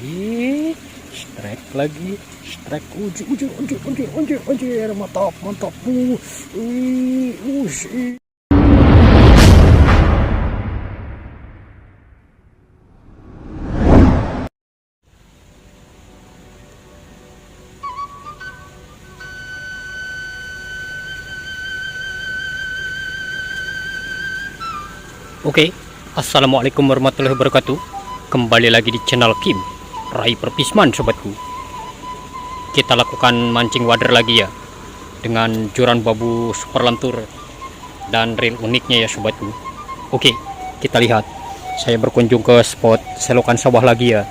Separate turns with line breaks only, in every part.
Ih, strike lagi, strike ujir, mantap, mantap, ush, Oke, assalamualaikum warahmatullahi wabarakatuh. Kembali lagi di channel Kim Rai Perpisman, sobatku. Kita lakukan mancing wader lagi ya, dengan joran babu super lentur dan reel uniknya ya sobatku. Oke, kita lihat. Saya berkunjung ke spot selokan sawah lagi ya.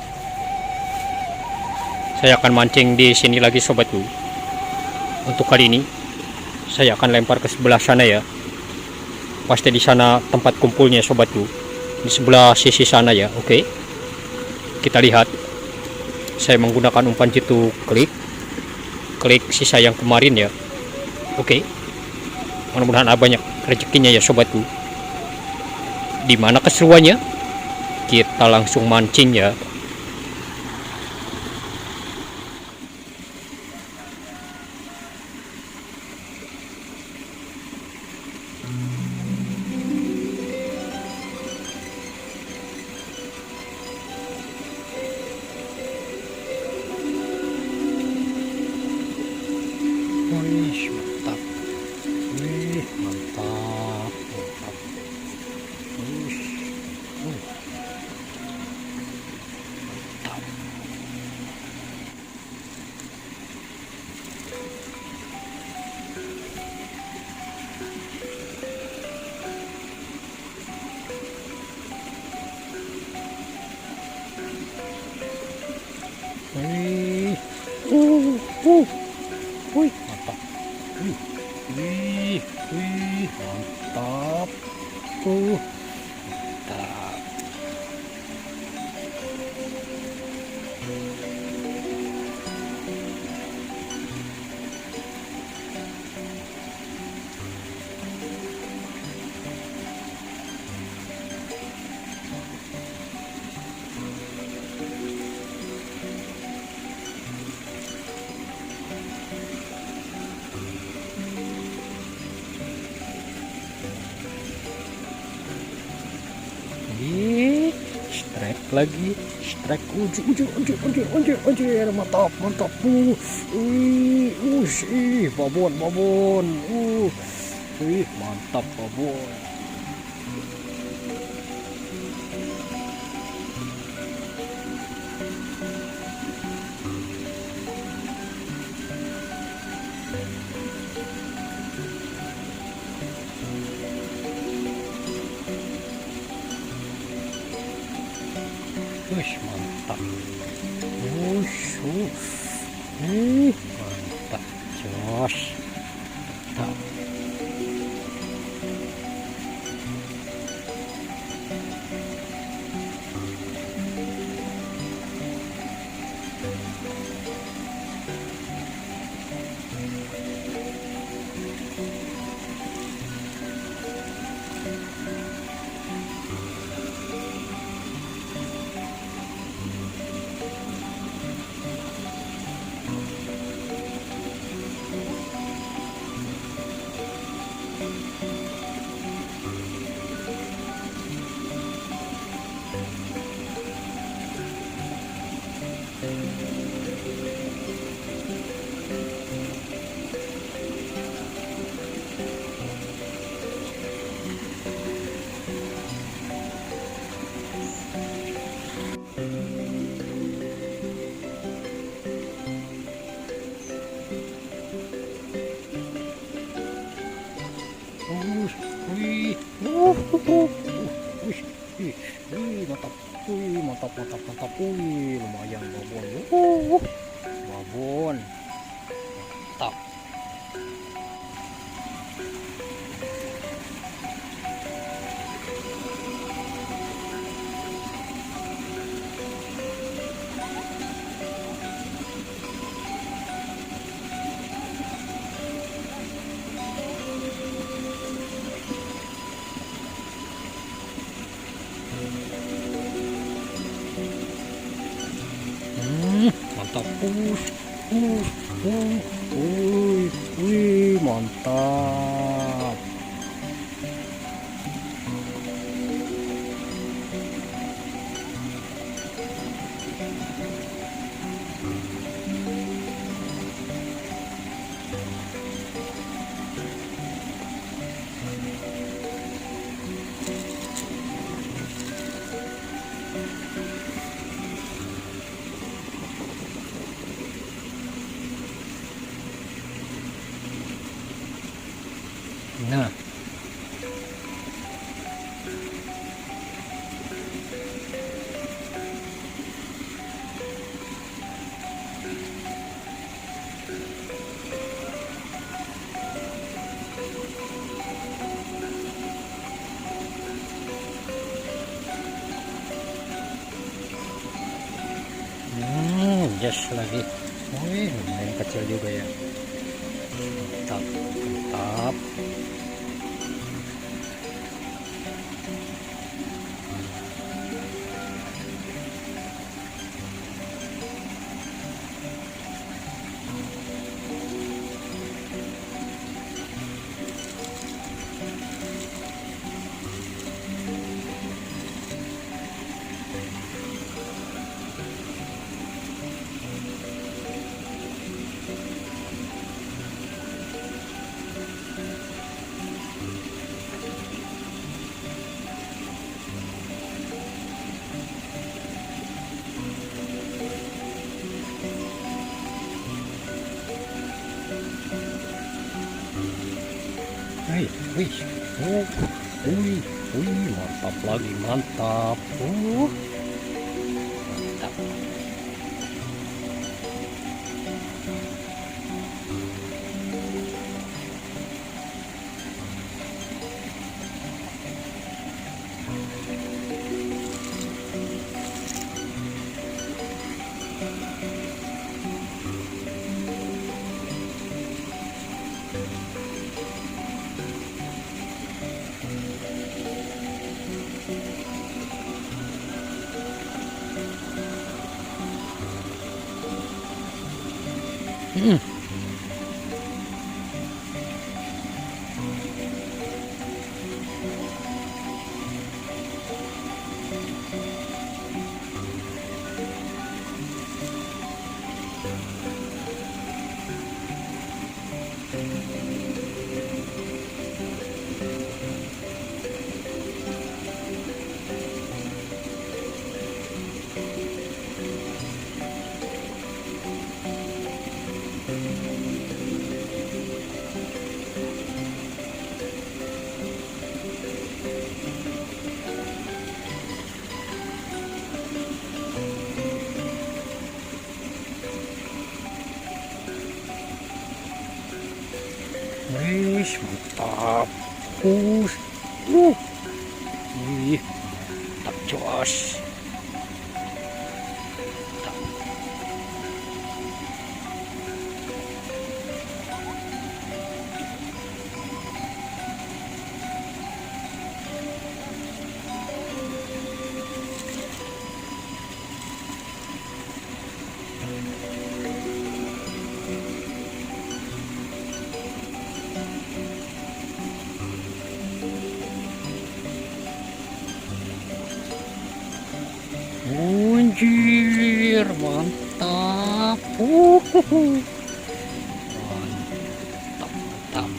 Saya akan mancing di sini lagi sobatku. Untuk kali ini saya akan lempar ke sebelah sana ya. Pasti di sana tempat kumpulnya sobatku, di sebelah sisi sana ya. Oke, kita lihat. Saya menggunakan umpan jitu klik sisa yang kemarin ya. Oke, mudah-mudahan banyak rezekinya ya sobatku. Di mana keseruannya? Kita langsung mancing ya. Wih, mantap. Wih, mantap. Mantap. Wih. Mantap. Wih. Wih, mantap. Wih, mantap. Mantap. Ih, strike lagi, strike ujir, mantap, mantap, babon, mantap, babon. Mantap. Mantap, jos. Mantap. Mantap. Mantap. Lumayan babon. Babon. Mantap. mantap. Mantap. Nah, just lagi. Wih, lumayan kecil juga ya. Mantap, mantap. Wih, mantap lagi, mantap. Mantap. Wih, mantap. Wih, mantap jos. Anjir, mantap. Mantap, mantap.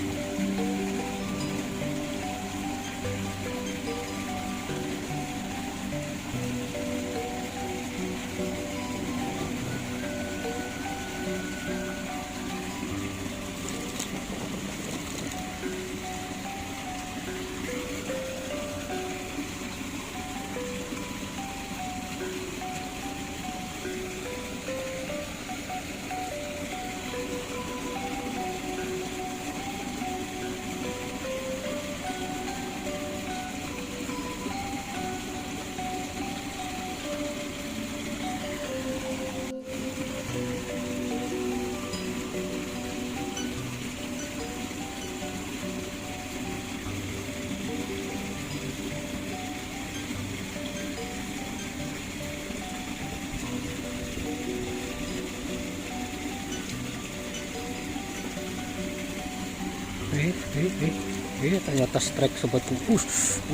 Ternyata strike sobatku.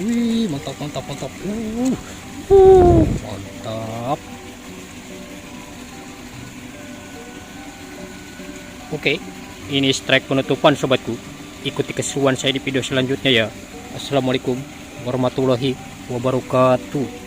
Wih, mantap. Mantap. Oke, ini strike penutupan sobatku. Ikuti keseruan saya di video selanjutnya ya. Assalamualaikum warahmatullahi wabarakatuh.